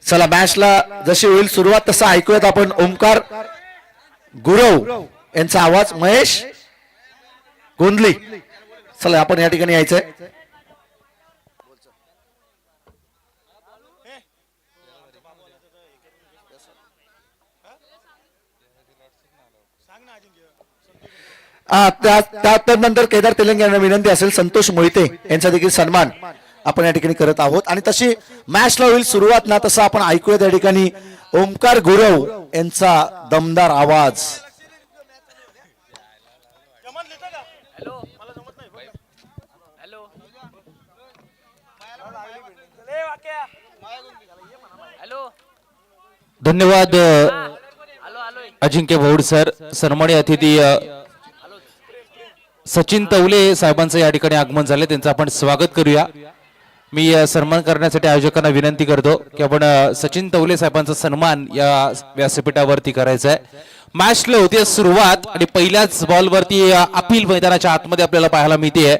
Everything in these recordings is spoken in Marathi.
चला मॅचला जशी होईल सुरुवात तसं ऐकूयात आपण ओमकार गुरव यांचा आवाज. महेश गोंधली, चला आपण या ठिकाणी यायचंय. त्यानंतर केदार तेलंग यांना विनंती असेल संतोष मोहिते यांचा देखील सन्मान आपण या ठिकाणी करत आहोत. आणि तशी मॅचला होईल सुरुवात ना तसं आपण ऐकूया त्या ठिकाणी ओमकार गुरव यांचा दमदार आवाज. धन्यवाद अजिंक्य भौड सर. सन्माननीय अतिथी सचिन तवले साहेबांचं या ठिकाणी आगमन झाले, त्यांचं आपण स्वागत करूया. मी सन्मान करण्यासाठी आयोजकांना विनंती करतो की आपण सचिन तवले साहेबांचा सन्मान या व्यासपीठावरती करायचा आहे. मॅचला होती सुरुवात आणि पहिल्याच बॉलवरती अपील मैदानाच्या आतमध्ये आपल्याला पाहायला मिळते.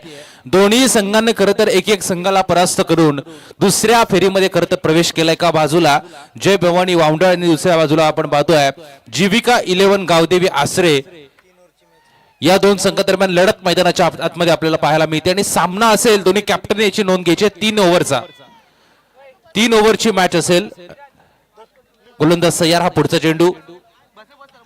दोन्ही संघांनी खरं तर एक एक संघाला परास्त करून दुसऱ्या फेरीमध्ये खरं तर प्रवेश केला. एका बाजूला जय भवानी वावंडळ आणि दुसऱ्या बाजूला आपण पाहतोय जीविका 11 गावदेवी आसरे. या दोन संघादरम्यान लढत मैदानाच्या आतमध्ये आपल्याला पाहायला मिळते आणि सामना असेल. दोन्ही कॅप्टन याची नोंद घ्यायची. 3 ओव्हरचा 3 ओव्हरची मॅच असेल. गोलंदाज सय्यार हा पुढचा चेंडू,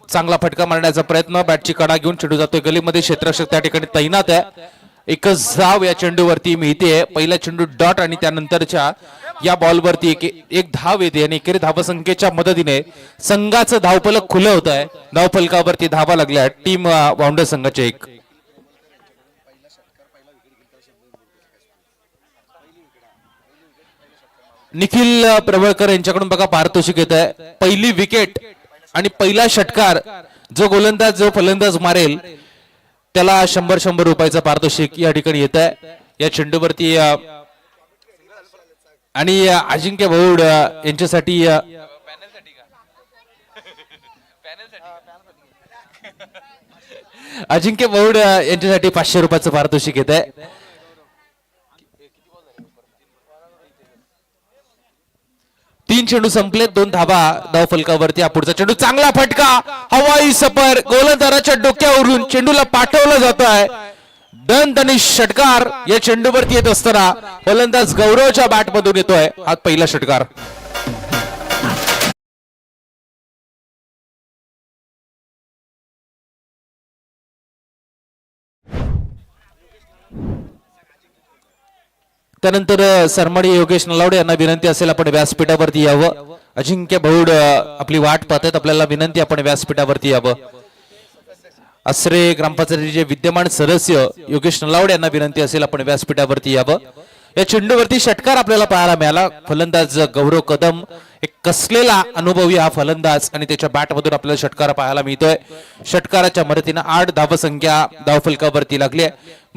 चांगला फटका मारण्याचा प्रयत्न, बॅटची कडा घेऊन चेंडू जातोय गलीमध्ये. क्षेत्ररक्षक त्या ठिकाणी तैनात आहे. एकच धाव या चेंडूवरती मिळते. पहिला चेंडू डॉट आणि त्यानंतरच्या या बॉलवरती एक धाव येते आणि एकेरी धावसंख्येच्या मदतीने संघाचं धावफलक खुलं होत आहे. धावफलकावरती धावा लागल्या टीम वाउंडर संघाचे. एक निखिल प्रवळकर यांच्याकडून बघा पारितोषिक येत आहे. पहिली विकेट आणि पहिला षटकार जो गोलंदाज जो फलंदाज मारेल त्याला 100 रुपयाचं पारितोषिक या ठिकाणी येत आहे. या चेंडूवरती आणि अजिंक्य भौड यांच्यासाठी अजिंक्य भौड यांच्यासाठी 500 रुपयाचं पारितोषिक येत आहे. तीन चेंडू संपले, 2 धावा धावफलकावरती. हा पुढचा चेंडू, चांगला फटका, हवाई सफर, गोलंदाजाच्या डोक्यावरून चेंडूला पाठवला जातो आहे. दणदणीत षटकार या चेंडूवरती येत असताना फलंदाज गौरवच्या बॅट मधून येतोय. हा पहिला षटकार. त्यानंतर सन्माननीय योगेश नलावडे यांना विनंती असेल आपण व्यासपीठावरती यावं. अजिंक्य भौड आपली वाट पाहतात, आपल्याला विनंती आपण व्यासपीठावरती यावं. आसरे ग्रामपंचायतीचे विद्यमान सदस्य योगेश नलावडे यांना विनंती असेल आपण व्यासपीठावरती यावं. या चेंडूवरती षटकार आपल्याला पाहायला मिळाला. फलंदाज गौरव कदम, एक कसलेला अनुभवी हा फलंदाज आणि त्याच्या बॅट मधून आपल्याला षटकार पाहायला मिळतोय. षटकाराच्या मदतीने 8 धावसंख्या धावफलकावरती लागली.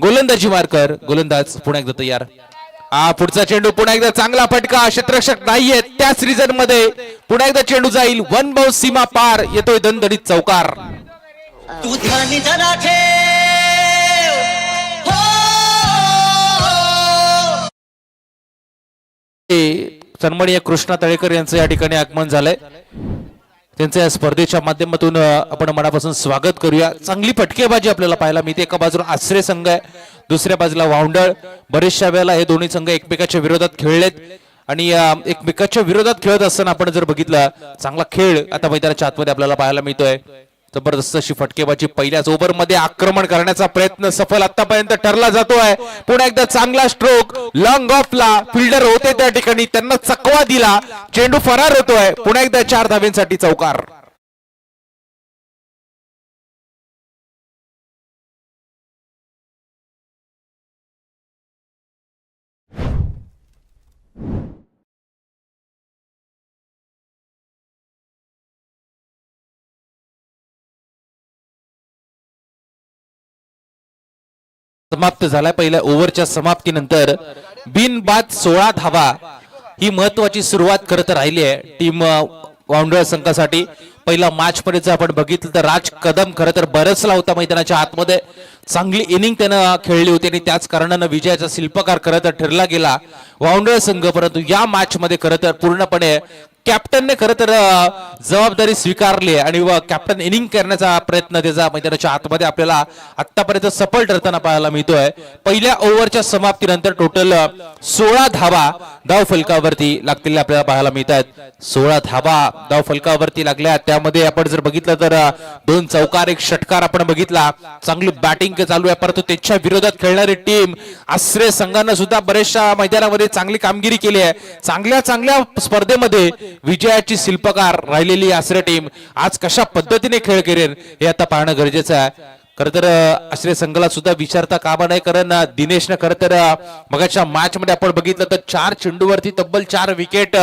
गोलंदाजी मार्कर, गोलंदाज पुन्हा एकदा तयार. हा पुढचा चेंडू, पुन्हा एकदा चांगला फटका, क्षेत्ररक्षक नाहीये त्याच रिझन मध्ये. पुन्हा एकदा चेंडू जाईल, 1 बाउंस सीमा पार, येतोय दणदणीत चौकार. तू ध्यानी जरा ठेव हो. सन्माननीय कृष्णा तळेकर यांचं या ठिकाणी आगमन झालंय. त्यांचं या स्पर्धेच्या माध्यमातून आपण मनापासून स्वागत करूया. चांगली फटकेबाजी आपल्याला पाहायला मिळते. एका बाजूला आसरे संघ आहे, दुसऱ्या बाजूला वावंडळ. बरेचशा वेळेला हे दोन्ही संघ एकमेकाच्या विरोधात खेळलेत आणि एकमेकाच्या विरोधात खेळत असताना आपण जर बघितलं चांगला खेळ आता मैदानाच्या आतमध्ये आपल्याला पाहायला मिळतोय. जबरदस्त अशी फटकेबाजी. पहिल्याच ओव्हरमध्ये आक्रमण करण्याचा प्रयत्न सफल आतापर्यंत ठरला जातोय. पुन्हा एकदा चांगला स्ट्रोक, लॉंग ऑफला फिल्डर होते त्या ठिकाणी, त्यांना चकवा दिला, चेंडू फरार होतोय. पुन्हा एकदा 4 धावेंसाठी चौकार. समाप्त झालाय. पहिल्या ओव्हरच्या समाप्तीनंतर बिनबाद 16 धावा ही महत्वाची सुरुवात करत राहिली आहे टीम वाउंडर संघासाठी. पहिला मॅच मध्ये जर आपण बघितलं तर राज कदम खरं तर बरसला होता मैदानाच्या आतमध्ये. चांगली इनिंग त्यानं खेळली होती आणि त्याच कारणानं विजयाचा शिल्पकार खरं तर ठरला गेला वाउंडर संघ. परंतु या मॅच मध्ये खरं तर पूर्णपणे कॅप्टनने खरं तर जबाबदारी स्वीकारली आहे आणि कॅप्टन इनिंग करण्याचा प्रयत्न त्याचा मैदानाच्या आतमध्ये आपल्याला आतापर्यंत सफल ठरताना पाहायला मिळतोय. पहिल्या ओव्हरच्या समाप्तीनंतर टोटल 16 धावा धाव फलकावरती लागलेल्या आपल्याला पाहायला मिळत आहेत. 16 धावा धाव फलकावरती लागल्या. त्यामध्ये आपण जर बघितलं तर 2 चौकार 1 षटकार आपण बघितला. चांगली बॅटिंग चालू आहे, परंतु त्याच्या विरोधात खेळणारी टीम आश्रय संघानं सुद्धा बरेचशा मैदानामध्ये चांगली कामगिरी केली आहे. चांगल्या स्पर्धेमध्ये विजयाची शिल्पकार राहिलेली आश्रय टीम आज कशा पद्धतीने खेळ करेल हे आता पाहणं गरजेचं आहे. खरं तर आश्रय संघाला सुद्धा विचारता कामा नाही, कारण दिनेशनं खरं तर मगाच्या मॅच मध्ये आपण बघितलं तर 4 चेंडूवरती तब्बल 4 विकेट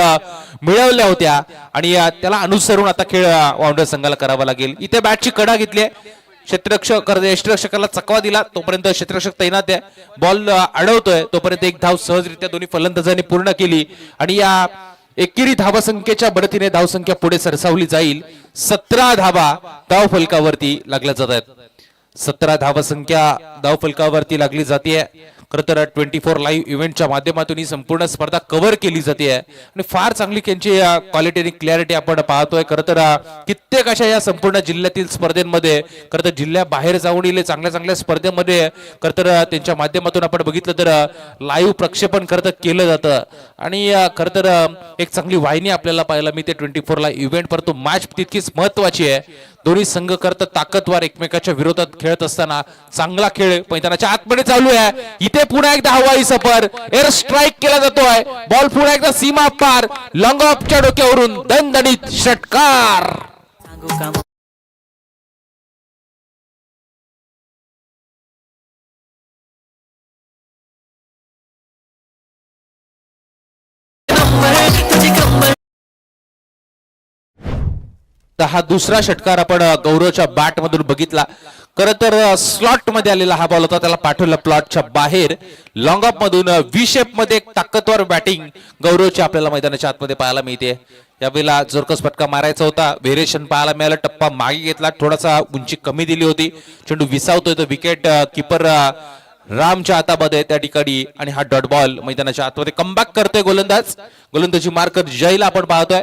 मिळवल्या होत्या आणि त्याला अनुसरून आता खेळ वाउंडर संघाला करावा लागेल. इथे बॅटची कडा घेतली आहे. यष्टिरक्षकाला चकवा दिला, तोपर्यंत क्षेत्ररक्षक तैनात आहे. बॉल अडवतोय तोपर्यंत 1 धाव सहजरित्या दोन्ही फलंदाजांनी पूर्ण केली आणि या एकेरी धावसंख्येच्या बढतीने धावसंख्या पुढे सरसावली जाईल. 17 धावा धाव फलकावरती लागल्या जात आहेत. 17 धावसंख्या धाव फलकावरती लागली जाते. खरं तर 24 लाईव्ह इव्हेंटच्या माध्यमातून ही संपूर्ण स्पर्धा कव्हर केली जाते आणि फार चांगली त्यांची क्वालिटी आणि क्लॅरिटी आपण पाहतोय. खरं तर कित्येक अशा या संपूर्ण जिल्ह्यातील स्पर्धेमध्ये खरं तर जिल्ह्याबाहेर जाऊन येईल चांगल्या स्पर्धेमध्ये खरं तर त्यांच्या माध्यमातून आपण बघितलं तर लाईव्ह प्रक्षेपण खरं तर केलं जातं आणि खरं तर एक चांगली वाहिनी आपल्याला पाहायला मिळते 24 लाईव्ह इव्हेंट. परंतु मॅच तितकीच महत्वाची आहे. दोन्ही संघ करता ताकदवार एकमेकाच्या विरोधात खेळत असताना चांगला खेळ मैदानाच्या आतमध्ये चालू आहे. इथे पुन्हा एकदा हवाई सफर एअर स्ट्राईक केला जातोय. बॉल पुन्हा एकदा सीमा पार लॉंग ऑफच्या डोक्यावरून दणदणीत षटकार. हा दुसरा षटकार आपण गौरवच्या बॅट मधून बघितला. खरं तर स्लॉट मध्ये आलेला हा बॉल होता, त्याला पाठवलं प्लॉटच्या बाहेर. लॉंग ऑफ मधून व्ही शेप मध्ये एक ताकदवार बॅटिंग गौरवची आपल्याला मैदानाच्या आतमध्ये पाहायला मिळते. यावेळेला जोरकस फटका मारायचा होता, व्हेरिएशन पाहायला मिळालं. टप्पा मागे घेतला, थोडासा उंची कमी दिली होती. चेंडू विसावतोय तो विकेट किपर रामच्या हातामध्ये त्या ठिकाणी आणि हा डॉट बॉल मैदानाच्या आतमध्ये कमबॅक करतोय गोलंदाजी मार्कर जयला आपण पाहतोय.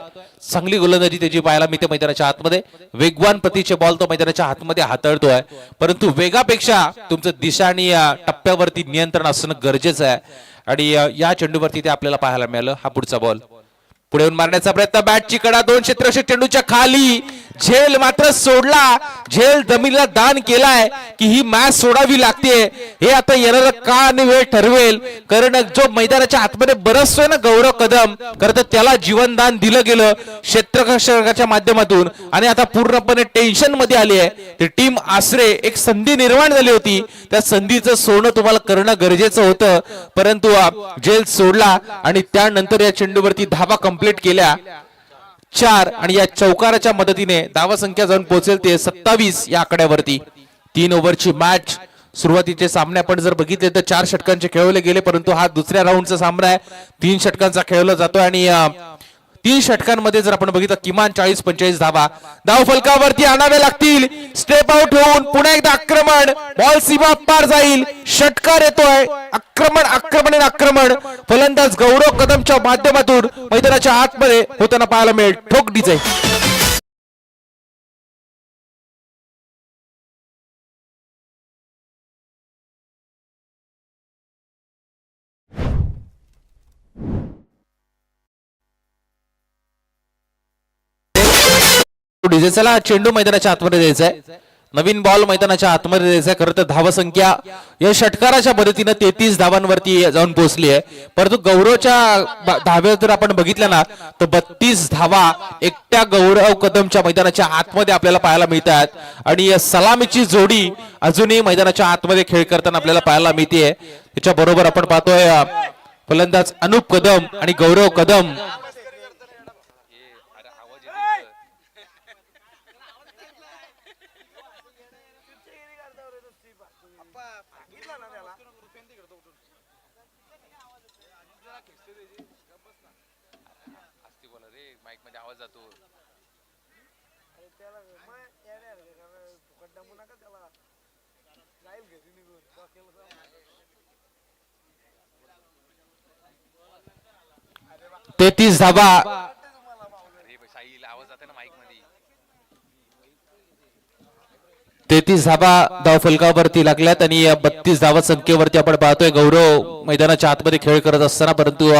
चांगली गोलंदाजी त्याची पाहायला मिळते मैदानाच्या आतमध्ये. वेगवान प्रतीचे बॉल तो मैदानाच्या आतमध्ये हाताळतोय, परंतु वेगापेक्षा तुमचं दिशा आणि टप्प्यावरती नियंत्रण असणं गरजेचं आहे आणि या चेंडूवरती ते आपल्याला पाहायला मिळालं. हा पुढचा बॉल पुढे येऊन मारण्याचा प्रयत्न, बॅटची कडा 2 क्षेत्ररक्षक चेंडूच्या खाली. झेल मात्र सोडला. झेल जमिनीला दान केलाय की ही मॅच सोडावी लागते. हे आता येणारा का आणि वेळ ठरवेल, कारण जो मैदानाच्या आतमध्ये बरसतोय ना गौरव कदम, खरं तर त्याला जीवनदान दिलं गेलं क्षेत्ररक्षकाच्या माध्यमातून आणि आता पूर्णपणे टेन्शन मध्ये आली आहे ती टीम आश्रय. एक संधी निर्माण झाली होती, त्या संधीचं सोनं तुम्हाला करणं गरजेचं होतं, परंतु झेल सोडला आणि त्यानंतर या चेंडूवरती धावा कंप्लीट केल्या 4 आणि या चौकाराच्या मदतीने धावा संख्या जाऊन पोहोचेल ते 27 या आकड्यावरती. 3 ओव्हरची मॅच. सुरुवातीचे सामने आपण जर बघितले तर 4 षटकांचे खेळवले गेले, परंतु हा दुसऱ्या राऊंडचा सामना आहे. 3 षटकांचा खेळवला जातोय आणि 3 षटकांमध्ये जर आपण बघितलं किमान 40-45 धावा धाव फलकावरती आणावे लागतील. स्टेप आउट होऊन पुन्हा एकदा आक्रमण, बॉल सीमा पार जाईल, षटकार येतोय. आक्रमण फलंदाज गौरव कदमच्या माध्यमातून मैदानाच्या आतमध्ये होताना पाहायला मिळेल. ठोक डिझाईन चला चेंडू मैदानाच्या आतमध्ये द्यायचा आहे. नवीन बॉल मैदानाच्या आतमध्ये द्यायचा आहे. खरं तर धावसंख्या या षटकाराच्या मदतीने 33 धावांवरती जाऊन पोहोचली आहे, परंतु गौरवच्या धाव्या जर आपण बघितल्या ना तर 32 धावा एकट्या गौरव कदमच्या मैदानाच्या आतमध्ये आपल्याला पाहायला मिळतात आणि सलामीची जोडी अजूनही मैदानाच्या आतमध्ये खेळ करताना आपल्याला पाहायला मिळते. त्याच्या बरोबर आपण पाहतोय फलंदाज अनुप कदम आणि गौरव कदम. तेहतीस धावा 33 धावा धाव फलकावरती लागल्यात आणि 32 धावा संख्येवरती आपण पाहतोय गौरव मैदानाच्या आतमध्ये खेळ करत असताना, परंतु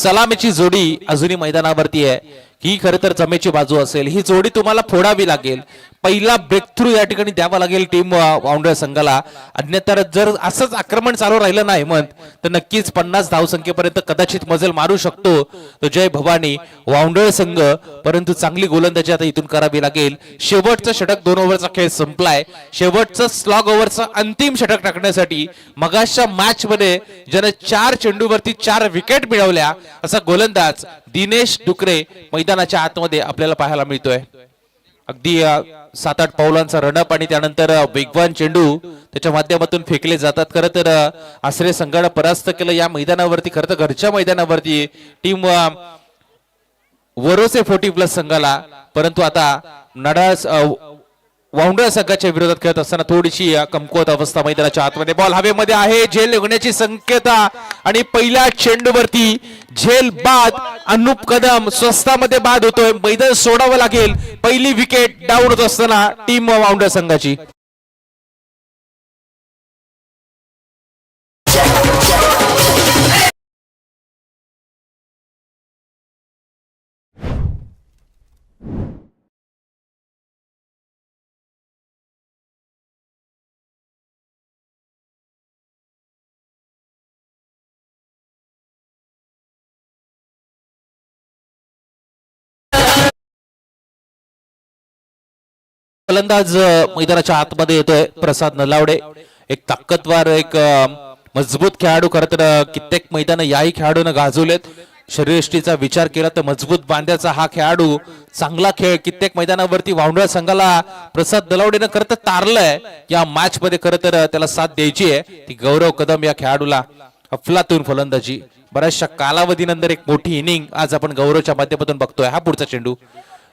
सलामीची जोडी अजूनही मैदानावरती आहे. ही खरं तर जमेची बाजू असेल. ही जोडी तुम्हाला फोडावी लागेल. पहिला ब्रेक थ्रू या ठिकाणी द्यावा लागेल टीम वाउंडर संघाला. अन्यथा जर असंच आक्रमण चालू राहिलं नाही मग तर नक्कीच 50 धावसंख्येपर्यंत कदाचित मजल मारू शकतो तो जय भवानी वाउंडर संघ. परंतु चांगली गोलंदाजी आता इथून करावी लागेल. शेवटचं षटक 2 ओव्हरचा खेळ संपलाय. शेवटचं स्लॉग ओव्हरचं अंतिम षटक टाकण्यासाठी मगाशच्या मॅच मध्ये ज्याने 4 चेंडूवरती 4 विकेट मिळवल्या असा गोलंदाज दिनेश डुकरे मैदानाच्या आतमध्ये आपल्याला पाहायला मिळतोय. अगदी 7-8 पावलांचा रनअप आणि त्यानंतर वेगवान चेंडू त्याच्या माध्यमातून फेकले जातात. खरं तर आसरे संघाने परास्त केलं या मैदानावरती. खरं तर घरच्या मैदानावरती टीम वरोसे 40+ संघाला. परंतु आता नडास वाउंडर संघाच्या विरोधात खेळत असताना थोडीशी कमकुवत अवस्था मैदानाच्या आतमध्ये. बॉल हवेमध्ये आहे. झेल निघण्याची संकेता आणि पहिल्या चेंडूवरती झेल बाद. अनुप कदम स्वस्तामध्ये बाद होतोय. मैदान सोडावं लागेल. पहिली विकेट डाऊन होत असताना टीम वाउंडर संघाची. फलंदाज मैदानाच्या आतमध्ये येतोय प्रसाद नलावडे. एक ताकदवार एक मजबूत खेळाडू. खरं तर कित्येक मैदान याही खेळाडूनं गाजवलेत. शरीरयष्टीचा विचार केला तर मजबूत बांध्याचा हा खेळाडू. चांगला खेळ कित्येक मैदानावरती वाउंडर संघाला प्रसाद नलावडेनं खरं तर तारलंय. या मॅच मध्ये खरं तर त्याला साथ द्यायची आहे ती गौरव कदम या खेळाडूला. अफलातून फलंदाजी. बऱ्याचशा कालावधीनंतर एक मोठी इनिंग आज आपण गौरवच्या माध्यमातून बघतोय. हा पुढचा चेंडू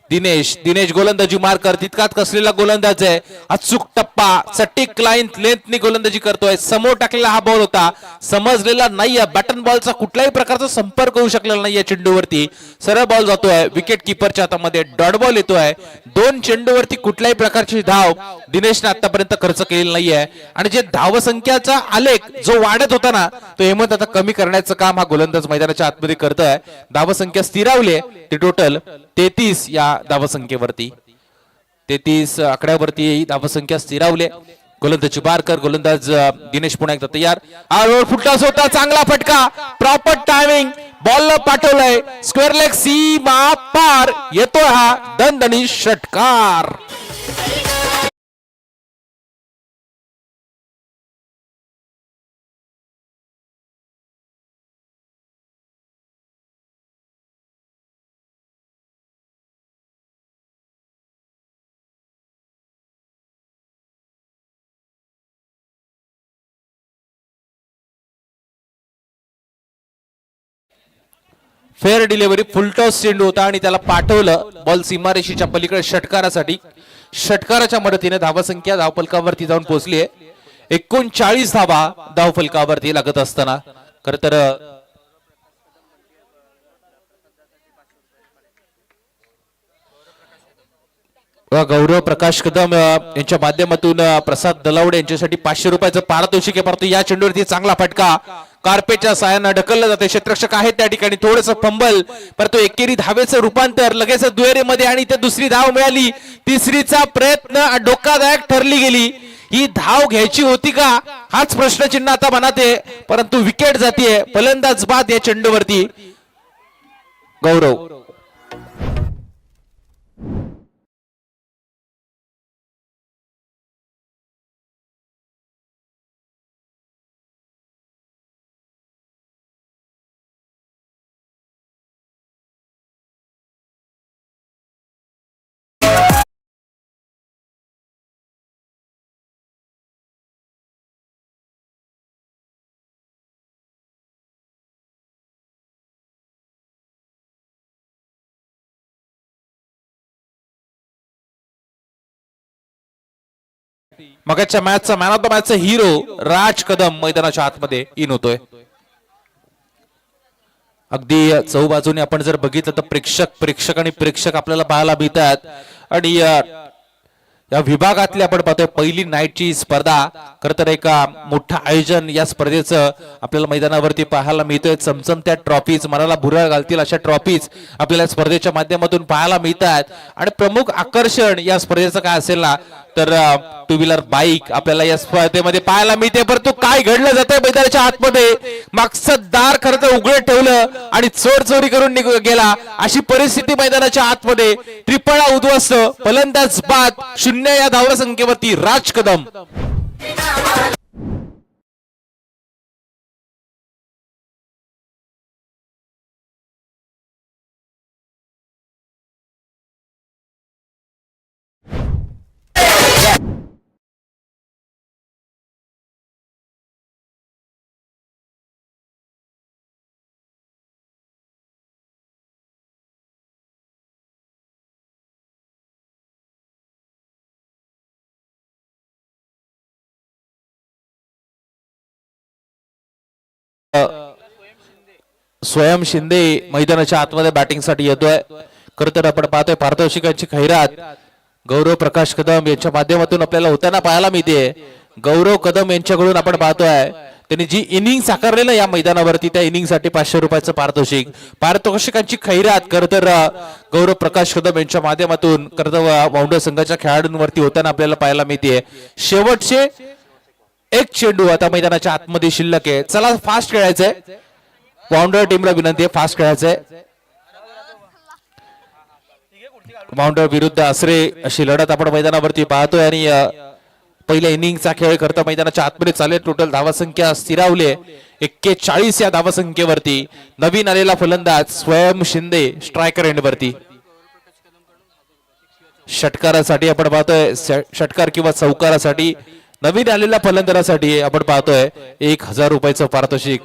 दिनेश गोलंदाजी मार कर तितकाच कसलेला गोलंदाज आहे. अचूक टप्पा सटीक लाईन लेंथनी गोलंदाजी करतोय. समोर टाकलेला हा बॉल होता. समजलेला नाहीये. बॅटन बॉलचा कुठल्याही प्रकारचा संपर्क होऊ शकलेला नाहीये चेंडूवरती. सरळ बॉल जातोय विकेट किपरच्या हातामध्ये. डॉट बॉल येतोय. 2 चेंडूवरती कुठल्याही प्रकारची धाव दिनेशने आतापर्यंत खर्च केलेला नाहीये. आणि जे धावसंख्याचा आलेख जो वाढत होता ना तो हेमंत आता कमी करण्याचं काम हा गोलंदाज मैदानाच्या आतमध्ये करतोय. धावसंख्या स्थिरावली ती टोटल 33 या धावसंख्येवरती. 33 आकड्यावरती धावसंख्या स्थिरावली. गोलंदाजी बारकर. गोलंदाज दिनेश पुन्हा एकदा तयार. हा रोड फुटलाच होता. चांगला फटका. Proper timing. बॉल पाठवलाय स्क्वेअर लेग सीमा पार. येतोय हा दणदणी षटकार. Fair delivery. फुलटॉस चेंडू होता आणि त्याला पाठवलं बॉल सीमारेषेच्या पलीकडे षटकारासाठी. षटकाराच्या मदतीने धावसंख्या धावफलकावरती जाऊन पोहोचली आहे. 39 धावा धावफलकावरती लागत असताना खर तर गौरव प्रकाश कदम यांच्या माध्यमातून प्रसाद दलावडे यांच्यासाठी 500 रुपयाचं पारितोषिक आहे. परंतु या चेंडूवरती चांगला फटका. कार्पेटच्या साहाय्याने ढकललं जाते. क्षेत्ररक्षक आहेत त्या ठिकाणी. थोडंसं फंबल. परंतु एकेरी धावेचं रूपांतर लगेच दुहेरीमध्ये आणि ते दुसरी धाव मिळाली. तिसरीचा प्रयत्न धोकादायक ठरली गेली. ही धाव घ्यायची होती का हाच प्रश्नचिन्ह आता मनात आहे. परंतु विकेट जातीये. फलंदाज बाद या चेंडूवरती. गौरव मगाच्या मॅचचा मॅन ऑफ द मॅचचा हिरो राज कदम मैदानाच्या आतमध्ये इन होतोय. अगदी चौबाजूने आपण जर बघितलं तर प्रेक्षक आणि प्रेक्षक आपल्याला पाहायला मिळतात. आणि या विभागातली आपण पाहतोय पहिली नाईटची स्पर्धा. खरं तर एक मोठं आयोजन या स्पर्धेचं आपल्याला मैदानावरती पाहायला मिळतोय. चमचमत्या ट्रॉफीज, मनाला भुरळ घालतील अशा ट्रॉफीज आपल्याला स्पर्धेच्या माध्यमातून पाहायला मिळतात. आणि प्रमुख आकर्षण या स्पर्धेचं काय असेल ना तर टू व्हीलर बाईक आपल्याला या स्पर्धेमध्ये पाहायला मिळते. परंतु काय घडलं जातंय मैदानाच्या आतमध्ये, मागचं दार खरं तर उघडं ठेवलं आणि चोर चोरी करून गेला अशी परिस्थिती मैदानाच्या आतमध्ये. त्रिफळा उद्ध्वस्त, फलंदाज बाद, 0 या धावला संख्येवरती राज कदम. स्वयं शिंदे मैदानाच्या आतमध्ये बॅटिंग साठी येतोय. खरं तर आपण पाहतोय पारितोषिकांची खैरात गौरव प्रकाश कदम यांच्या माध्यमातून आपल्याला होताना पाहायला मिळते. गौरव कदम यांच्याकडून आपण पाहतोय त्यांनी जी इनिंग साकारलेलं या मैदानावरती त्या इनिंग साठी 500 रुपयाचं पारितोषिकांची खैरात खरं तर गौरव प्रकाश कदम यांच्या माध्यमातून खरं तर वाउंडर संघाच्या खेळाडूंवरती होताना आपल्याला पाहायला मिळते. शेवटचे एक चेंडू आता मैदानाच्या आतमध्ये शिल्लक आहे. चला फास्ट खेळायचंय. वाउंडर टीमला विनंती आहे फास्ट खेळायचंय. वाउंडर विरुद्ध आसरे अशी लढत आपण मैदानावरती पाहतोय. आणि पहिल्या इनिंगचा खेळ करता मैदानाच्या आतमध्ये चालेल. टोटल धावसंख्या स्थिरावली 41 या धावसंख्येवरती. नवीन आलेला फलंदाज स्वयं शिंदे स्ट्रायकर एंड वरती. षटकारासाठी आपण पाहतोय, षटकार किंवा चौकारासाठी नवीन आलेल्या फलंदाजासाठी आपण पाहतोय 1000 रुपयाचं पारितोषिक.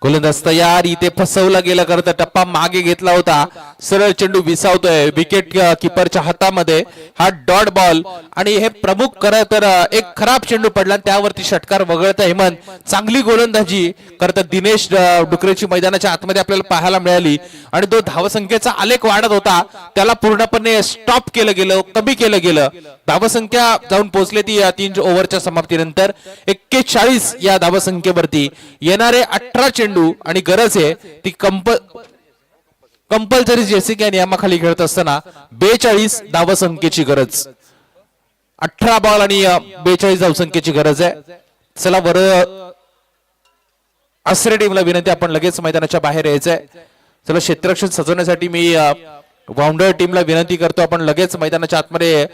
गोलंदाज तयार. इथे फसवला गेला करता टप्पा मागे घेतला होता. सरळ चेंडू विसावतोय विकेट किपरच्या हातामध्ये. हा डॉट बॉल आणि हे प्रमुख खरं तर एक खराब चेंडू पडला त्यावरती षटकार वगळता हेमंत. चांगली गोलंदाजी करता दिनेश डुकरेची मैदानाच्या आतमध्ये आपल्याला पाहायला मिळाली. आणि तो धावसंख्येचा आलेख वाढत होता त्याला पूर्णपणे स्टॉप केलं गेलं, कमी केलं गेलं. धावसंख्या जाऊन पोहोचली ती 3 ओव्हरच्या समाप्तीनंतर 41 या धावसंख्येवरती. येणारे 18 चेंडू आणि गरज आहे ती कंपल्सरी जेसिक या नियमाखाली खेळत असताना 42 धावसंख्येची गरज. 18 बॉल आणि 42 धावसंख्येची गरज आहे. चला बरं आसरे टीमला विनंती आपण लगेच मैदानाच्या बाहेर यायचंय. चला क्षेत्ररक्षण सजवण्यासाठी मी वाउंडर टीमला विनंती करतो आपण लगेच मैदानाच्या आतमध्ये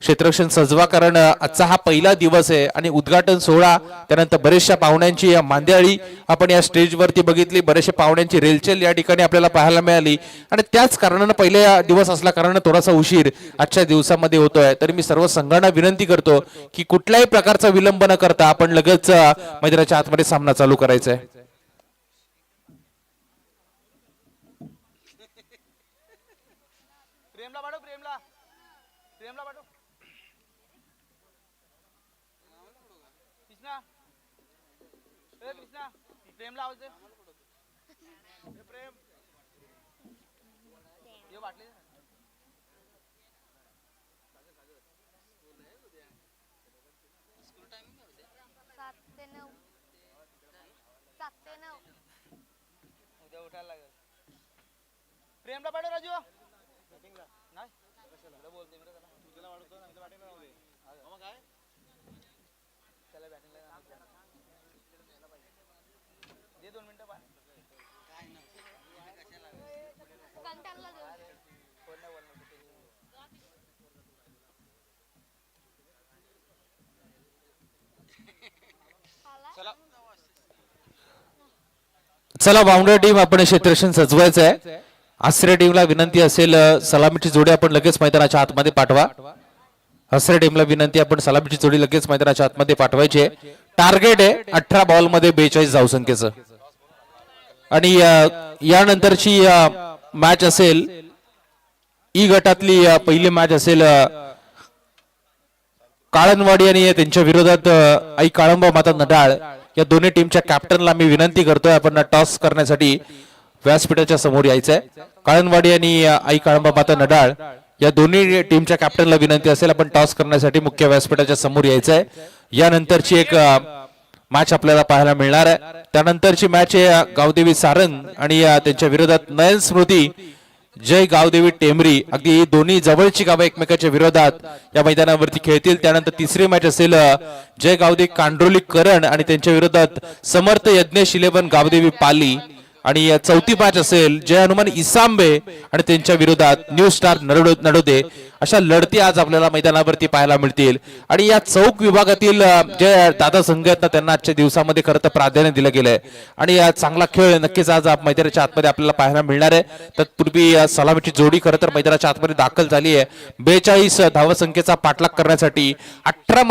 क्षेत्ररक्षण सजवा. कारण आजचा हा पहिला दिवस आहे आणि उद्घाटन सोहळा त्यानंतर बरेचशा पाहुण्यांची मांदियाळी आपण या स्टेजवरती बघितली. बरेचशा पाहुण्यांची रेलचेल या ठिकाणी आपल्याला पाहायला मिळाली. आणि त्याच कारणानं पहिला दिवस असल्या कारणानं थोडासा उशीर आजच्या दिवसामध्ये होतोय. तरी मी सर्व संघांना विनंती करतो की कुठल्याही प्रकारचा विलंब न करता आपण लगेच मैदानाच्या आतमध्ये सामना चालू करायचा आहे. प्रेमला पाठव राजू. दे 2 मिनिटं पाय. चला वाउंडर टीम आपण क्षेत्ररक्षण सजवायचं आहे. आसरे टीमला विनंती असेल सलामीची जोडी आपण लगेच मैदानाच्या आतमध्ये पाठवा. आसरे टीमला विनंती आपण सलामीची जोडी लगेच मैदानाच्या आतमध्ये पाठवायची आहे. टार्गेट आहे 18 बॉल मध्ये 42 धावसंख्येचं. आणि यानंतरची मॅच असेल ई गटातली पहिली मॅच असेल काळनवाडी आणि त्यांच्या विरोधात आई काळंबा माता नडाळ या दोन्ही टीमच्या कॅप्टनला मी विनंती करतोय आपण टॉस करण्यासाठी व्यासपीठाच्या समोर यायचंय. काळनवाडी आणि आई काळंबा माता नडाळ या दोन्ही टीमच्या कॅप्टनला विनंती असेल आपण टॉस करण्यासाठी मुख्य व्यासपीठाच्या समोर यायचंय. यानंतरची एक मॅच आपल्याला पाहायला मिळणार आहे. त्यानंतरची मॅच आहे गावदेवी सारंग आणि त्यांच्या विरोधात नयन स्मृती जय गावदेवी टेमरी. अगदी दोन्ही जवळची गावं एकमेकाच्या विरोधात या मैदानावरती खेळतील. त्यानंतर तिसरी मॅच असेल जय गावदेवी कांड्रोली करण आणि त्यांच्या विरोधात समर्थ यज्ञेश 11 गावदेवी पाली. आणि चौथी मॅच असेल जय हनुमान इसांबे आणि त्यांच्या विरोधात न्यू स्टार नडोदे. अशा लढती आज आपल्याला मैदानावरती पाहायला मिळतील. आणि या चौक विभागातील जे दादा संघ आहेत ना त्यांना आजच्या दिवसामध्ये खरं तर प्राधान्य दिलं गेलंय आणि चांगला खेळ नक्कीच आज मैदानाच्या आतमध्ये आपल्याला पाहायला मिळणार आहे. तत्पूर्वी सलामीची जोडी खरं तर मैदानाच्या आतमध्ये दाखल झाली आहे. 42 धावसंख्येचा पाठलाग करण्यासाठी 18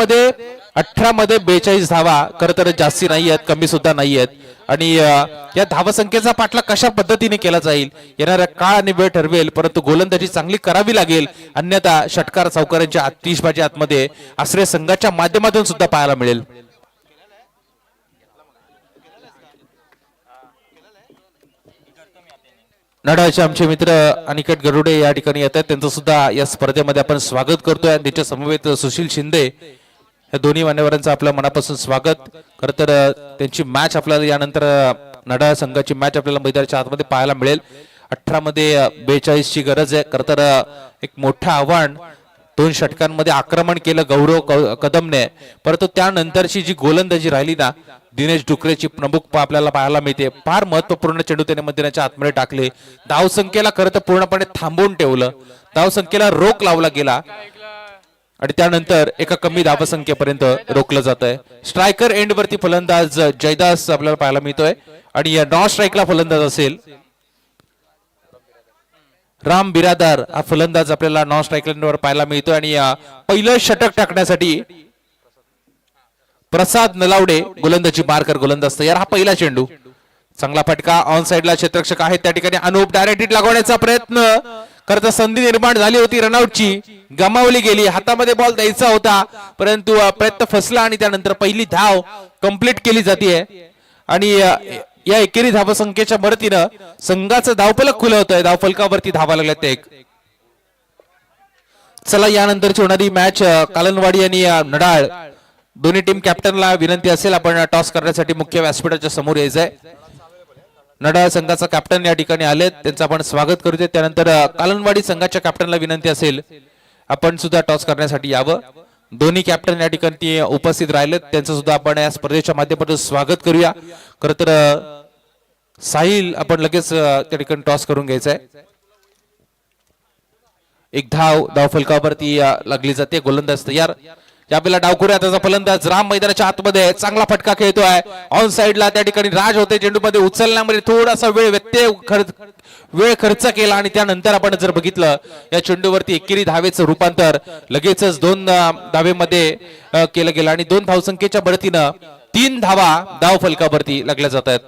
मध्ये 42 धावा खरं तर जास्ती नाही आहेत, कमी सुद्धा नाही आहेत. आणि या धावसंख्येचा पाठलाग कशा पद्धतीने केला जाईल येणाऱ्या काळ आणि वेळ ठरवेल. परंतु गोलंदाजी चांगली करावी लागेल, अन्यथा षटकार चौकारांच्या आतिषबाजी आतमध्ये आश्रय संघाच्या माध्यमातून सुद्धा पाहायला मिळेल. नडाळचे आमचे मित्र अनिकेत गरुडे या ठिकाणी येत आहेत, त्यांचं सुद्धा या स्पर्धेमध्ये आपण स्वागत करतोय. त्यांच्या समवेत सुशील शिंदे या दोन्ही मान्यवरांचं आपलं मनापासून स्वागत. खरं तर त्यांची मॅच आपल्याला यानंतर नडाळ संघाची मॅच आपल्याला मैदानाच्या आतमध्ये पाहायला मिळेल. 18 मध्ये 42 ची गरज आहे. खरं तर एक मोठं आव्हान 2 षटकांमध्ये आक्रमण केलं गौरव कदमने. परंतु त्यानंतरची जी गोलंदाजी राहिली ना दिनेश डुकरेची प्रमुख आपल्याला पाहायला मिळते. फार महत्वपूर्ण चेंडू त्याने मैदानाच्या आतमध्ये टाकले. धावसंख्येला खरं तर पूर्णपणे थांबवून ठेवलं, धावसंख्येला रोख लावला गेला आणि त्यानंतर एका कमी धावसंख्येपर्यंत रोखलं जात आहे. स्ट्रायकर एंड वरती फलंदाज जयदास आपल्याला पाहायला मिळतोय आणि नॉन स्ट्राईकला फलंदाज असेल राम बिरादार हा फलंदाज आपल्याला नॉन स्ट्राईक वर पाहायला मिळतोय. आणि पहिलं षटक टाकण्यासाठी प्रसाद नलावडे गोलंदाजी मार्कर गोलंदाज तयार. हा पहिला चेंडू चांगला फटका ऑन साइडला क्षेत्ररक्षक आहेत त्या ठिकाणी अनुप डायरेक्ट हिट लागवण्याचा प्रयत्न करता संधी निर्माण झाली होती, रनआउटची गमावली गेली. हातामध्ये बॉल द्यायचा होता परंतु प्रयत्न फसला आणि त्यानंतर पहिली धाव कंप्लीट केली जाते. आणि या एकेरी धावसंख्येच्या मदतीनं संघाचं धावफलक खुलं होतंय. धावफलकावरती धावा लागल्यात एक. चला यानंतरची होणारी मॅच कालनवाडी आणि नडाळ दोन्ही टीम कॅप्टनला विनंती असेल आपण टॉस करण्यासाठी मुख्य व्यासपीठाच्या समोर यायचंय. नडाळ संघाचा कॅप्टन या ठिकाणी आलेत, त्यांचं आपण स्वागत करूया. त्यानंतर कालनवाडी संघाच्या कॅप्टनला विनंती असेल आपण सुद्धा टॉस करण्यासाठी यावं. दोन्ही कॅप्टन या ठिकाणी उपस्थित राहिलेत, त्यांचं सुद्धा आपण या स्पर्धेच्या माध्यमातून स्वागत करूया. खरं तर साहिल आपण लगेच त्या ठिकाणी टॉस करून घ्यायचंय. एक धाव फलकावरती लागली जाते. गोलंदाज तयार. आपल्याला डाव करूया. त्याचा फलंदाज राम मैदानाच्या आतमध्ये चांगला फटका खेळतोय. ऑन साइडला त्या ठिकाणी राज होते. चेंडूमध्ये उचलण्यामध्ये थोडासा वेळ खर्च केला आणि त्यानंतर आपण जर बघितलं या चेंडूवरती एकेरी धावेचं रूपांतर लगेचच 2 धावेमध्ये केलं गेलं आणि 2 धावसंख्येच्या बढतीनं 3 धावा धाव फलकावरती लागल्या जात आहेत.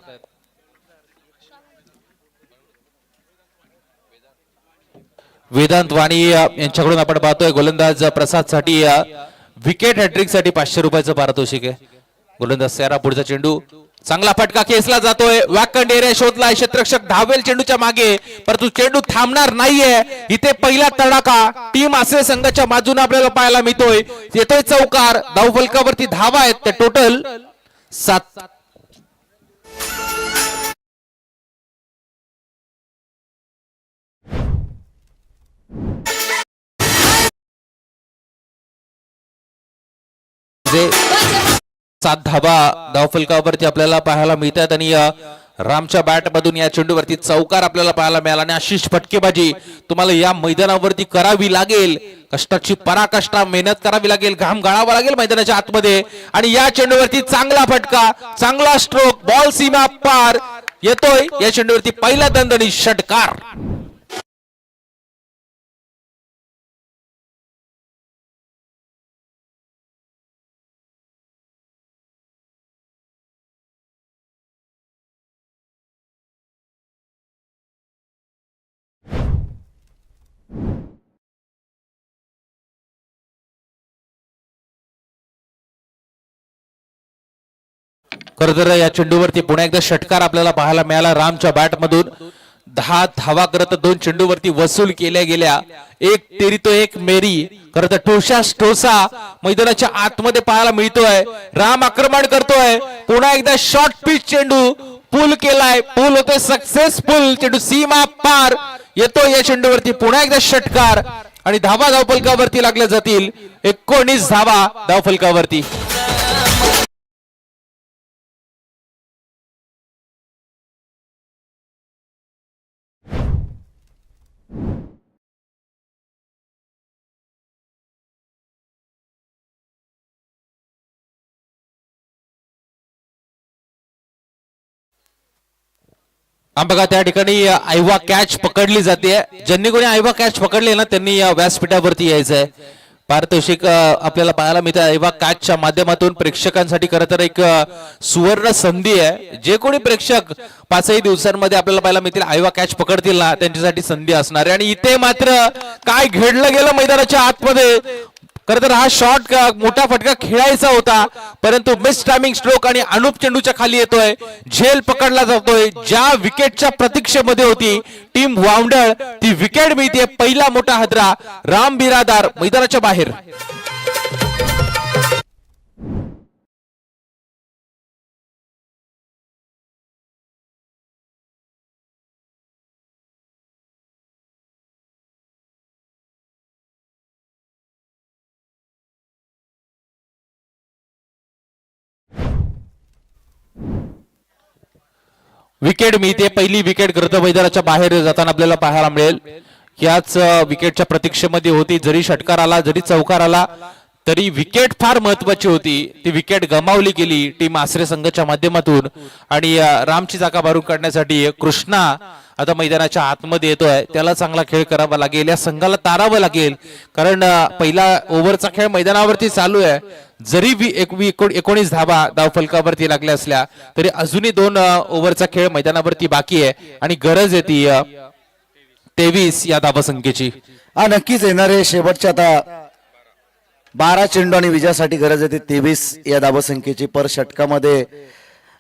वेदांत वाणी यांच्याकडून आपण पाहतोय गोलंदाज प्रसाद साठी विकेट हॅट्रिक साठी 500 रुपयाचं पारितोषिक आहे. गोलंदाज तयार. पुढचा चेंडू चांगला फटका खेचला जातोय. वॅकंड एरिया शोधलाय क्षेत्ररक्षक, धावेल चेंडूच्या मागे परंतु चेंडू थांबणार नाहीये. इथे पहिला तडाखा टीम आश्रय संघाच्या बाजूने आपल्याला पाहायला मिळतोय. येतोय चौकार. धावफलकावरती धावा आहेत त्या टोटल 7. धावा धावफलकावरती आपल्याला पाहायला मिळतात आणि रामच्या बॅट मधून या चेंडूवरती चौकार आपल्याला पाहायला मिळाला. आणि अशीच फटकेबाजी तुम्हाला या मैदानावरती करावी लागेल. कष्टाची पराकाष्ठा मेहनत करावी लागेल, घाम गाळावा लागेल मैदानाच्या आतमध्ये. आणि या चेंडूवरती चांगला फटका, चांगला स्ट्रोक, बॉल सीमा पार येतोय. या चेंडूवरती पहिला दणदणी षटकार. खरं तर या चेंडूवरती पुन्हा एकदा षटकार आपल्याला पाहायला मिळाला रामच्या बॅट मधून. 10 धावा करत 2 चेंडूवरती वसूल केल्या गेल्या. एक तेरी तो एक मेरी. खरं तर ठोसा मैदानाच्या आतमध्ये पाहायला मिळतोय. राम आक्रमण करतोय. पुन्हा एकदा शॉर्ट पिच चेंडू पूल केलाय. पूल होतोय सक्सेसफुल. चेंडू सीमा पार येतो या चेंडूवरती. पुन्हा एकदा षटकार आणि धावा धावफलकावरती लागल्या जातील. 19 धावा धावफलकावरती. बघा त्या ठिकाणी आयवा कॅच पकडली जाते. ज्यांनी कोणी आयवा कॅच पकडले ना त्यांनी या व्यासपीठावरती यायचंय. पारितोषिक आपल्याला पाहायला मिळतं. आयवा कॅचच्या माध्यमातून प्रेक्षकांसाठी खरं तर एक सुवर्ण संधी आहे. जे कोणी प्रेक्षक 5 दिवसांमध्ये आपल्याला पाहायला मिळतील आयवा कॅच पकडतील ना त्यांच्यासाठी संधी असणार आहे. आणि इथे मात्र काय घडलं गेलं मैदानाच्या आतमध्ये. खरं तर हा शॉट मोठा फटका खेळायचा होता परंतु मिस टायमिंग स्ट्रोक आणि अनुप चेंडूच्या खाली येतोय. झेल पकडला जातोय. ज्या विकेटच्या प्रतीक्षेमध्ये होती टीम वावंडळ ती विकेट मिळते. पहिला मोठा हादरा राम बिरादार मैदानाच्या बाहेर. विकेट मिळते. पहिली विकेट करत मैदानाच्या बाहेर जाताना आपल्याला पाहायला मिळेल. याच विकेटच्या प्रतीक्षेमध्ये होती. जरी षटकार आला जरी चौकार आला तरी विकेट फार महत्वाची होती. ती विकेट गमावली गेली टीम आसरे संघाच्या माध्यमातून. आणि रामची जागा भरून काढण्यासाठी कृष्णा आता मैदानाच्या आतमध्ये येतोय. त्याला चांगला खेळ करावा लागेल. या संघाला तारावं लागेल कारण पहिला ओव्हरचा खेळ मैदानावरती चालू आहे. जरी 19 धावा धावफलकावरती लागल्या असल्या तरी अजूनही 2 ओव्हरचा खेळ मैदानावरती बाकी आहे आणि गरज आहे ती 23 या धावसंख्येची. हा नक्कीच येणारे शेवटच्या आता 12 चेंडू आणि विजयासाठी गरज आहे ती 23 या धावसंख्येची. पर षटकामध्ये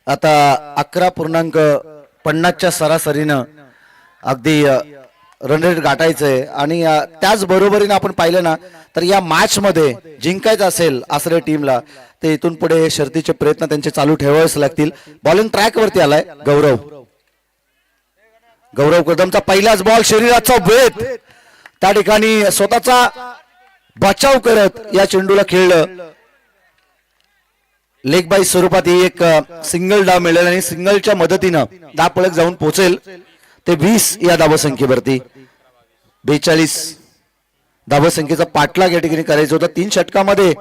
आता 11.50च्या सरासरीनं अगदी रन रेट गाठायचंय. आणि त्याच बरोबरीने आपण पाहिलं ना तर या मॅच मध्ये जिंकायचं असेल आसरे टीमला ते इथून पुढे शर्तीचे प्रयत्न त्यांचे चालू ठेवावेच लागतील. बॉलिंग ट्रॅक वरती आलाय गौरव कदमचा पहिलाच बॉल शरीराचा वेध त्या ठिकाणी स्वतःचा बचाव करत या चेंडूला खेळलं. लेग बाय स्वरूपात ही एक सिंगल डाव मिळेल आणि सिंगलच्या मदतीनं दापळक जाऊन पोहोचेल ते 20 या धावसंख्येवरती. 42 धावसंख्येचा पाठलाग या ठिकाणी करायचा होता. 3 षटकामध्ये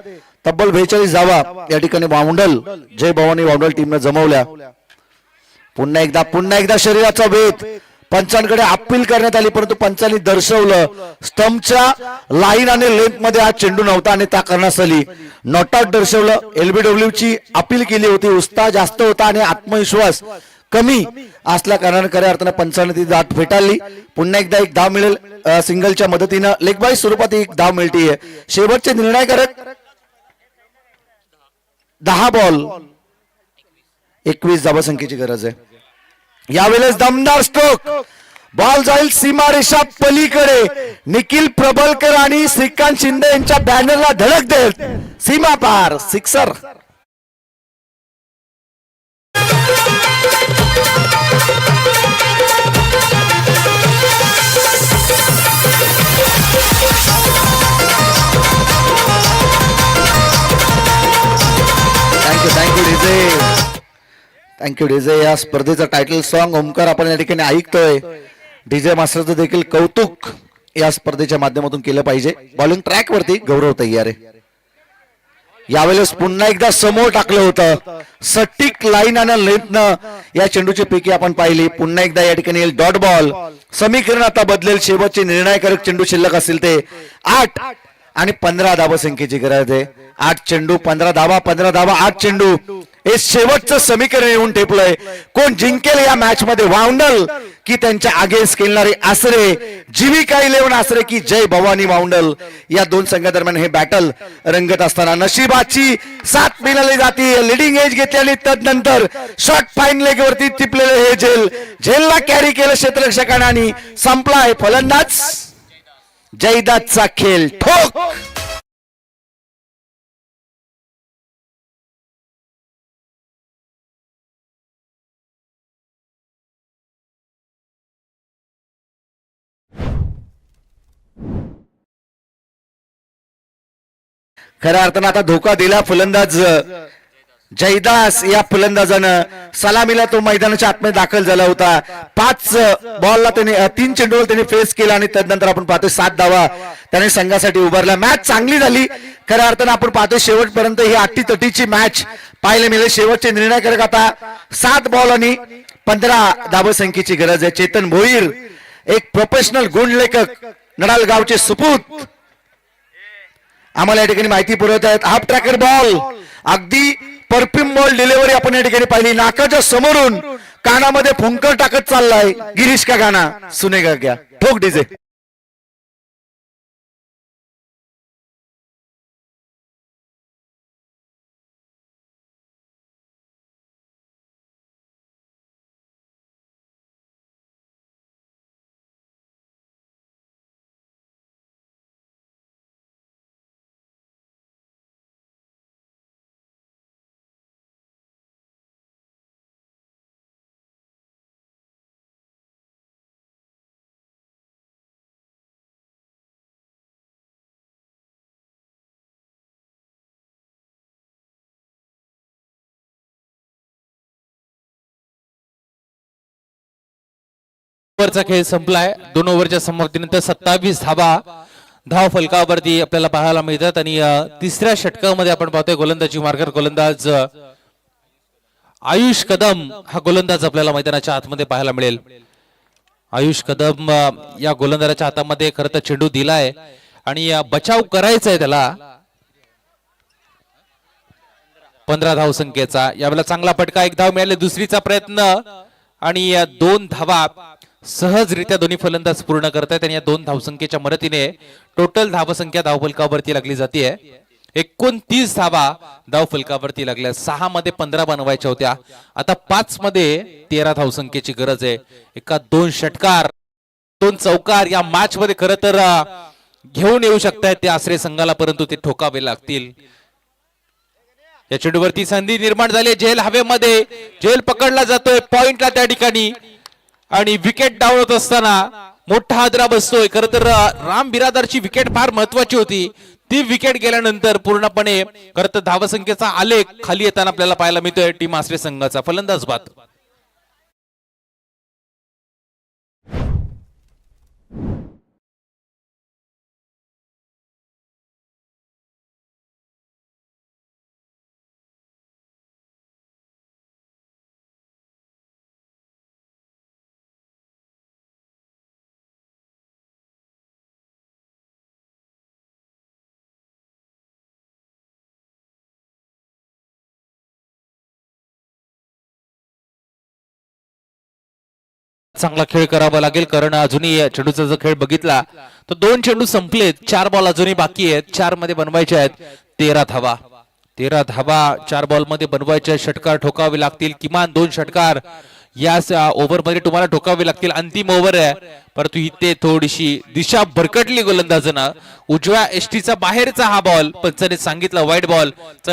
तब्बल 42 धावा या ठिकाणी वावंडल जय भवानी वावंडल टीमने जमवल्या. पुन्हा एकदा शरीराचा वेध पंचांकडे अपील करण्यात आली परंतु पंचांनी दर्शवलं स्टंपच्या लाईन आणि लेंथ मध्ये हा चेंडू नव्हता आणि त्या कारणास्तव नॉट आउट दर्शवलं. LBW ची अपील केली होती. उत्साह जास्त होता आणि आत्मविश्वास कमी असल्या कारणाने खऱ्या अर्थानं पंचांनी ती दाट फेटाळली. पुन्हा एकदा एक धाव मिळेल सिंगलच्या मदतीनं. लेग बाय स्वरूपात एक धाव मिळतीये. शेवटचे निर्णायकारक 10 बॉल 21 धावसंख्येची गरज आहे. यावेळेस दमदार स्ट्रोक. बॉल जाईल सीमारेषा पलीकडे. निखिल प्रबलकर आणि श्रीकांत शिंदे यांच्या बॅनरला धडक देत सीमा पार सिक्सर. Thank you DJ. या स्पर्धेचं टायटल सॉन्ग ओमकार आपण या ठिकाणी ऐकतोय. डीजे मास्टरचं देखील कौतुक या स्पर्धेच्या माध्यमातून केलं पाहिजे. बॉलिंग ट्रॅक वरती गौरव तयार आहे. यावेळेस पुन्हा एकदा समोर टाकलं होतं. सटीक लाईन आणि लेंथनं या चेंडूची पैकी आपण पाहिली. पुन्हा एकदा या ठिकाणी डॉट बॉल. समीकरण आता बदलेल. शेवटचे निर्णायकारक चेंडू शिल्लक असतील ते 8 आणि 15 धावसंख्येची गरज आहे. 8 चेंडू 15 धावा 15 धावा 8 चेंडू हे शेवटचं समीकरण येऊन ठेपलंय. कोण जिंकेल या मॅच मध्ये. वावंडल की त्यांच्या अगेन्स्ट खेळणारे आसरे जीविका 11 आसरे की जय भवानी माउंडल या दोन संघादरम्यान हे बॅटल रंगत असताना नशिबाची साथ मिळाली जाते. लिडिंग एज घेतल्याने तदनंतर शॉर्ट फाईन लेग वरती टिपलेले हे झेलला कॅरी केलं क्षेत्ररक्षकाने आणि संपलाय फलंदाज जयदादचा खेळ. ठोक खऱ्या अर्थानं आता धोका दिला फलंदाज जयदास या फलंदाजानं. सलामीला तो मैदानाच्या आतमध्ये दाखल झाला होता. 5 बॉलला त्याने 3 चेंडूवर त्याने फेस केला आणि त्यानंतर आपण पाहतोय 7 धावा त्याने संघासाठी उभारला. मॅच चांगली झाली खऱ्या अर्थानं. आपण पाहतोय शेवटपर्यंत ही अट्टीतटीची मॅच पाहायला मिळेल. शेवटचे निर्णय आता 7 बॉल आणि 15 धावसंख्येची गरज आहे. चेतन भोईर एक प्रोफेशनल गुणलेखक नडाल गावचे सुपूत आम्हाला या ठिकाणी माहिती पुरवत आहेत. हाफ ट्रॅकर बॉल अगदी परफ्यूम बॉल डिलिव्हरी आपण या ठिकाणी पाहिली. नाकाच्या समोरून कानामध्ये फुंकर टाकत चाललाय गिरीश का गाना सुनेगा क्या. ठोक डीजे. ओव्हरचा खेळ संपलाय. 2 ओव्हरच्या समाप्तीनंतर 27 धाव फलकावरती आपल्याला पाहायला मिळतात आणि तिसऱ्या षटकामध्ये आपण पाहतोय गोलंदाजी मार्कर गोलंदाज आयुष कदम हा गोलंदाज आपल्याला मैदानाच्या आतमध्ये पाहायला मिळेल. आयुष कदम या गोलंदाजाच्या हातामध्ये खरं तर चेंडू दिलाय आणि बचाव करायचा आहे त्याला. 15 धाव संख्येचा यावेळेला चांगला फटका. 1 धाव मिळाले. दुसरीचा प्रयत्न आणि 2 धावा सहजरित्या दोन्ही फलंदाज पूर्ण करतायत आणि या 2 धावसंख्येच्या मदतीने टोटल धावसंख्या धावफलकावरती लागली जाते. 29 धावा धावफलकावरती लागल्या. 6 मध्ये 15 बनवायच्या होत्या. आता 5 मध्ये 13 धावसंख्येची गरज आहे. 2 षटकार 2 चौकार या मॅच मध्ये खरं तर घेऊन येऊ शकतायत ते आसरे संघाला, परंतु ते ठोकावे लागतील. या चेंडूवरती संधी निर्माण झाली. झेल हवेमध्ये, झेल पकडला जातोय पॉइंटला त्या ठिकाणी आणि विकेट डाऊन होत असताना मोठा हादरा बसतोय. खरं तर राम बिरादारची विकेट फार महत्वाची होती. ती विकेट गेल्यानंतर पूर्णपणे खरं तर धावसंख्येचा आलेख खाली येताना आपल्याला पाहायला मिळतोय टीम आसरे संघाचा. फलंदाज बाद. चांगला खेळ करावा लागेल कारण अजूनही चेंडूचा जर खेळ बघितला तर 2 चेंडू संपलेत. 4 बॉल अजूनही बाकी आहेत. 4 मध्ये बनवायचे आहेत 13 धावा. 13 धावा 4 बॉल मध्ये बनवायचे. षटकार ठोकावे लागतील. किमान 2 षटकार या ओव्हर मध्ये तुम्हाला ठोकावे लागतील. अंतिम ओव्हर आहे, परंतु इथे थोडीशी दिशा भरकटली गोलंदाजानं. उजव्या एसटीचा बाहेरचा हा बॉल पंचाने सांगितलं वाईट बॉल.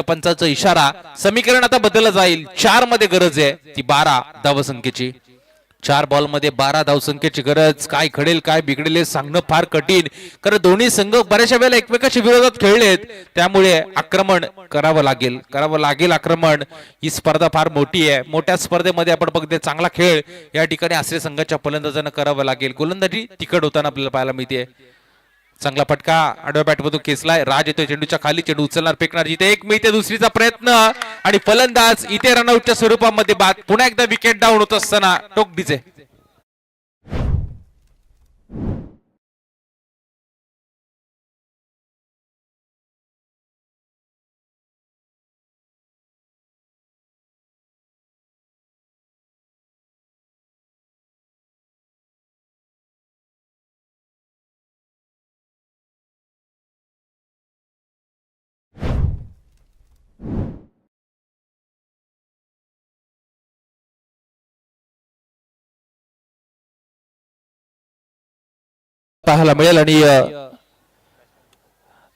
पंचाचा इशारा. समीकरण आता बदललं जाईल. 4 मध्ये गरज आहे ती 12 धावसंख्येची. 4 बॉल मध्ये 12 धावसंख्येची गरज. काय घडेल काय बिघडेल हे सांगणं फार कठीण, कारण दोन्ही संघ बऱ्याचशा वेळेला एकमेकांच्या विरोधात खेळलेत. त्यामुळे आक्रमण करावं लागेल आक्रमण. ही स्पर्धा फार मोठी आहे. मोठ्या स्पर्धेमध्ये आपण बघते चांगला खेळ या ठिकाणी आसरे संघाच्या फलंदाजांना करावं लागेल. गोलंदाजी तिकड होताना आपल्याला पाहायला मिळते. चांगला फटका आडव्या बॅटमधून खेचलाय. राज येतोय चेंडूच्या खाली. चेंडू उचलणार फेकणार. जिथे एक मिळते दुसरीचा प्रयत्न आणि फलंदाज इथे रनआउटच्या स्वरूपामध्ये बाद. पुन्हा एकदा विकेट डाऊन होत असताना टोक डीजे. पाहायला मिळेल आणि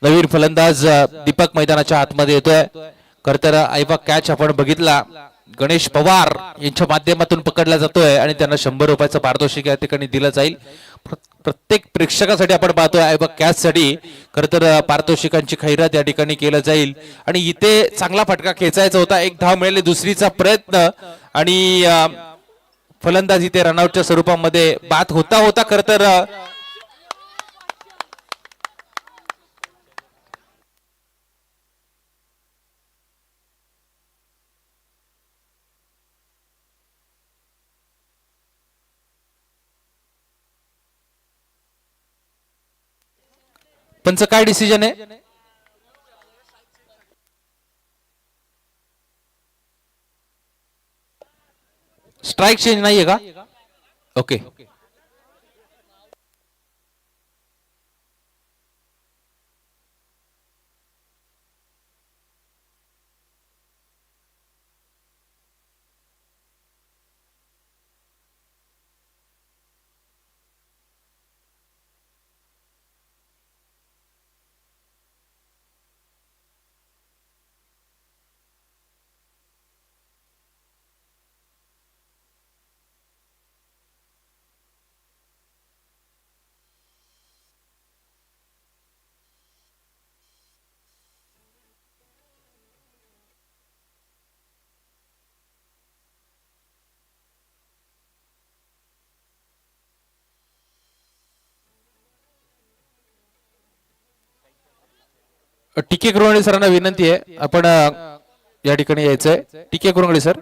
नवीन फलंदाज दीपक मैदानाच्या आतमध्ये येतोय. खर तर आईबा कॅच आपण बघितला गणेश पवार यांच्या माध्यमातून पकडला जातोय आणि त्यांना 100 रुपयाचं पारितोषिक या ठिकाणी दिलं जाईल. प्रत्येक प्रेक्षकासाठी आपण पाहतोय आईबा कॅच साठी खर तर पारितोषिकांची खैरात या ठिकाणी केलं जाईल आणि इथे चांगला फटका खेचायचा होता. एक धाव मिळाली, दुसरीचा प्रयत्न आणि फलंदाज इथे रनआउटच्या स्वरूपामध्ये बाद होता खर तर पंच काय डिसिजन आहे? स्ट्राईक चेंज नाहीये का? ओके. टीके कुरंगळे सरांना विनंती आहे, आपण या ठिकाणी यायचंय. टीके कुरंगळे सर.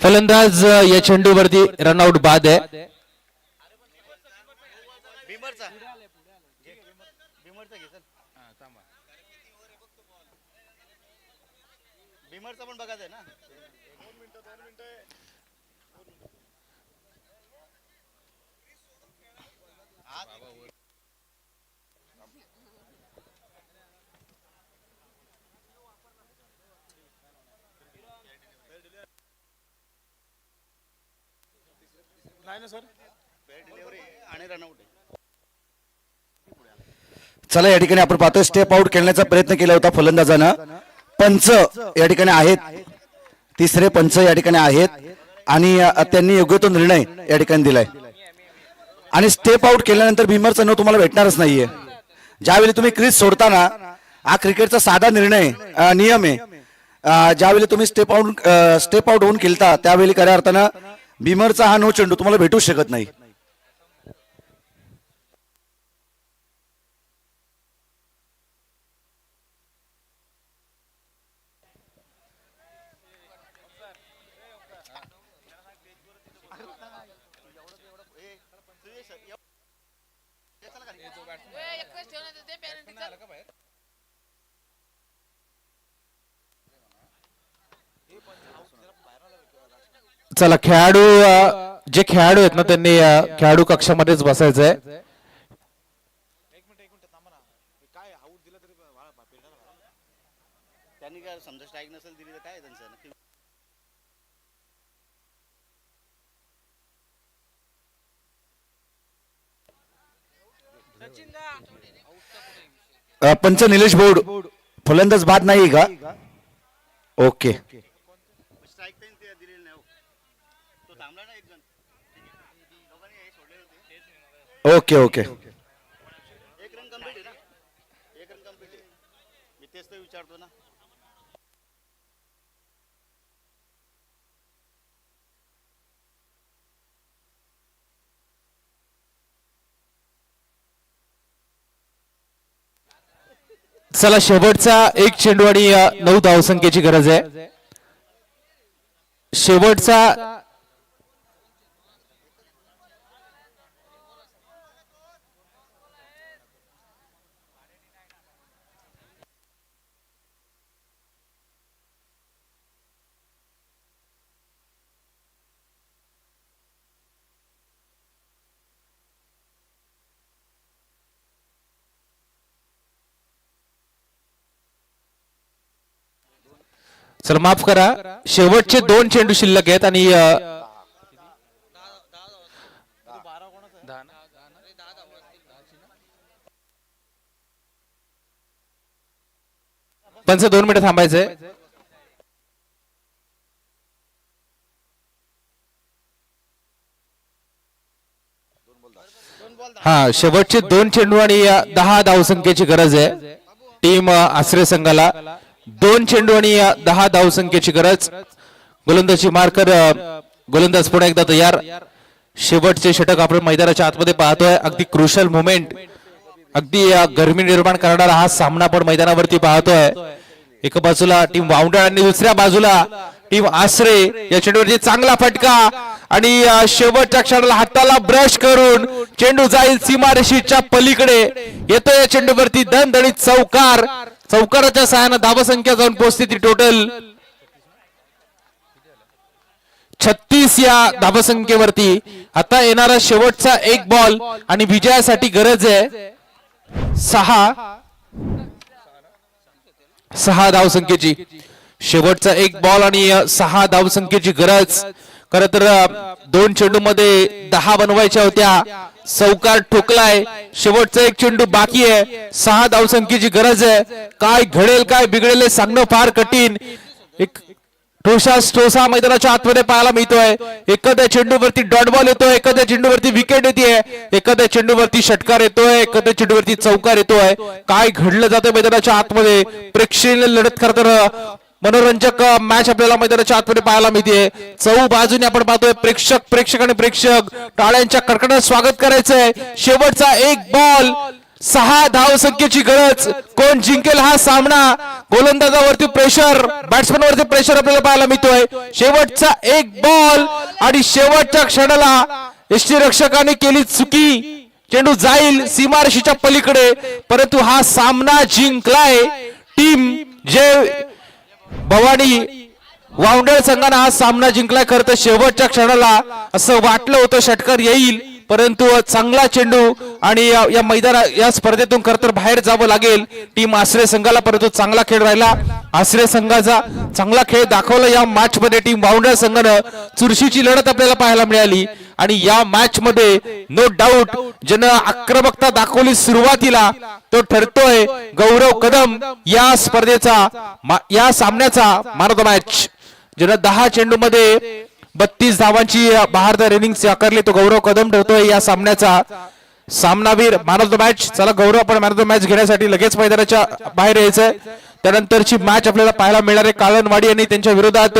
फलंदाज या चेंडूवरती रनआउट बाद आहे. भीमरचा घे चल. भीमरचा पण बघायचं आहे ना. नाही ना सर, डिलिव्हरी आणि रनआउट आहे. चला या ठिकाणी आपण पाहतोय स्टेप आउट खेळण्याचा प्रयत्न केला होता फलंदाजानं. पंच या ठिकाणी आहेत, तिसरे पंच या ठिकाणी आहेत आणि त्यांनी योग्य तो निर्णय या ठिकाणी दिलाय. आणि स्टेप आउट केल्यानंतर भीमरचं नो तुम्हाला भेटणारच नाहीये. ज्यावेळी तुम्ही क्रीज सोडताना, हा क्रिकेटचा साधा निर्णय नियम आहे, ज्यावेळी तुम्ही स्टेप आउट होऊन खेळता त्यावेळी खऱ्या अर्थानं भीमरचा हा नो चेंडू तुम्हाला भेटूच शकत नाही. चला खेळाडू, जे खेळाडू आहेत ना त्यांनी खेळाडू कक्षामध्येच बसायचंय. काय आऊट दिला तरी त्यांनी काय समजा स्ट्राईक नसेल दिली तर काय त्यांचं नक्की. पंच निलेश बोर्ड फलंदाज बाद नाही का? ओके स्ट्राईक त्यांनी ते दिलेली नाही हो. तो थांबला ना एक जण दोघांनी हे सोडले होते. ओके ओके एक रन कम्प्लीट आहे ना, एक रन कम्प्लीट आहे. मी तेच तर विचारतो ना. चला शेवटचा एक चेंडू आणि 9 धावसंख्येची गरज आहे. शेवटचा चला माफ करा, शेवटचे 2 चेंडू शिल्लक आहेत आणि पंच 2 मिनिटं थांबायचंय. हा शेवटचे 2 चेंडू आणि 10 धावसंख्येची गरज आहे टीम आश्रय संघाला. 2 चेंडू आणि 10 धावसंख्येची गरज. गोलंदाजी मार्कर गोलंदाज पुन्हा एकदा तयार. शेवटचे षटक आपण मैदानाच्या आतमध्ये पाहतोय. अगदी क्रुशल मुवमेंट, अगदी गरमी निर्माण करणारा हा सामना आपण मैदानावरती पाहतोय. एका बाजूला टीम वाउंडर आणि दुसऱ्या बाजूला टीम आश्रय. या चेंडूवरती चांगला फटका आणि शेवटच्या क्षणाला हाताला ब्रश करून चेंडू जाईल सीमारेषेच्या पलीकडे. येतोय या चेंडूवरती दणदणीत चौकार. चौकाराच्या सहाय्याने धावसंख्या जाऊन पोहोचते ती टोटल 36 या धावसंख्येवरती. आता येणारा शेवटचा एक बॉल आणि विजयासाठी गरज आहे 6 धावसंख्येची. शेवटचा एक बॉल आणि 6 धावसंख्येची गरज. खर तर 2 चेंडू मध्ये 10 बनवायच्या होत्या. चौकार ठोकलाय. शेवटचा एक चेंडू बाकी आहे. 6 धावसंख्येची गरज आहे. काय घडेल काय बिघडेल सांगणं फार कठीण. एक ठोसा मैदानाच्या आतमध्ये पाहायला मिळतोय. एखाद्या चेंडूवरती डॉट बॉल येतोय, एखाद्या चेंडूवरती विकेट येते, एखाद्या चेंडूवरती षटकार येतोय, एखाद्या चेंडूवरती चौकार येतोय. काय घडलं जातं मैदानाच्या आतमध्ये. प्रेक्षणीय लढत करताना मनोरंजक मॅच आपल्याला मैदानाच्या आतमध्ये पाहायला मिळते. चौ बाजूने आपण पाहतोय प्रेक्षक आणि प्रेक्षक टाळ्यांच्या कडकडाट स्वागत करायचंय. शेवटचा एक बॉल, 6 धावसंख्येची गरज. कोण जिंकेल हा सामना. गोलंदाजावरती प्रेशर, बॅट्समन वरती प्रेशर आपल्याला पाहायला मिळतोय. शेवटचा एक बॉल आणि शेवटच्या क्षणाला यष्टीरक्षकाने केली चुकी. चेंडू जाईल सीमारेषेच्या पलीकडे, परंतु हा सामना जिंकलाय टीम जे भवानी वाउंडर संघाने हा सामना जिंकलाय. खरं तर शेवटच्या क्षणाला असं वाटलं होतं षटकार येईल, परंतु चांगला चेंडू आणि या मैदाना या स्पर्धेतून खरं तर बाहेर जावं लागेल टीम आश्रय संघाला. परंतु चांगला खेळ राहिला. आश्रय संघाचा चांगला खेळ दाखवला या मॅच मध्ये. टीम वाउंडर संघानं चुरशीची लढत आपल्याला पाहायला मिळाली आणि या मॅच मध्ये नो डाऊट ज्यानं आक्रमकता दाखवली सुरुवातीला तो ठरतोय गौरव कदम. या स्पर्धेचा या सामन्याचा मॅन ऑफ द मॅच. ज्यानं 10 चेंडू मध्ये 32 धावांची बहारदार इनिंग्स आकारली तो गौरव कदम ठरतोय या सामन्याचा सामनावीर, मॅन ऑफ द मॅच. चला गौरव, आपण मॅन ऑफ द मॅच घेण्यासाठी लगेच मैदानाच्या बाहेर यायचंय. त्यानंतरची मॅच आपल्याला पाहायला मिळणार आहे काळनवाडी आणि त्यांच्या विरोधात